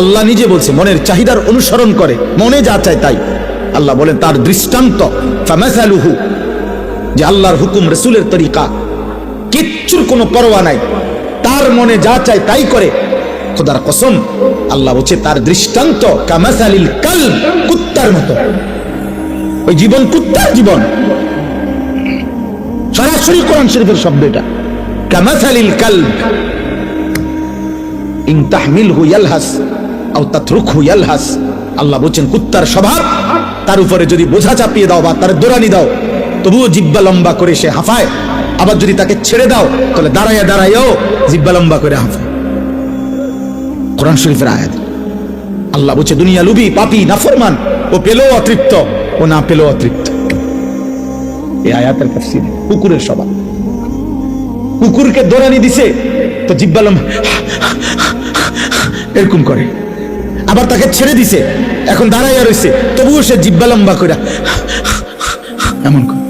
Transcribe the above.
আল্লাহ নিজে বলছে মনের চাহিদার অনুসরণ করে, মনে যা চায় তাই। আল্লাহ বলেন তার দৃষ্টান্ত ফামাসালুহু, যে আল্লাহর হুকুম রাসূলের তরিকা, কিচ্ছুর কোনো পরোয়া নাই, তার মনে যা চায় তাই করে। খোদার কসম, আল্লাহ বলছে তার দৃষ্টান্ত কামাসালিল কালব, কুত্তার মতো। ওই জীবন কুত্তার জীবন, সরাসরি কোরআন শরীফের শব্দ এটা, কামাসালিল কালব ইন তাহমিলহু ইয়ালহাস আও তাতরুকহু ইয়ালহাস। আল্লাহ বলছেন কুত্তার স্বভাব, তার উপরে যদি বোঝা চাপিয়ে দাও বা তার দৌড়ানি দাও তবুও জিহ্বা লম্বা করে সে হাঁফায়, আবার যদি তাকে ছেড়ে দাও তাহলে দাঁড়াইয়া দাঁড়াইয়াও জিহ্বা লম্বা করে হাঁফায়। কোরআন শরীফের আয়াত। আল্লাহ বলছে দুনিয়া লুবি, পাপী, নাফরমান, ও পেলেও অতৃপ্ত, ও না পেলেও অতৃপ্ত। এই আয়াতের তাফসীর কুকুরের স্বভাব। কুকুরকে দৌড়ানি দিছে তো জিহ্বা লম্বা এরকম করে, আবার তাকে ছেড়ে দিছে এখন দাঁড়াইয়া রয়েছে তবুও সে জিহ্বা লম্বা করে এমন করে।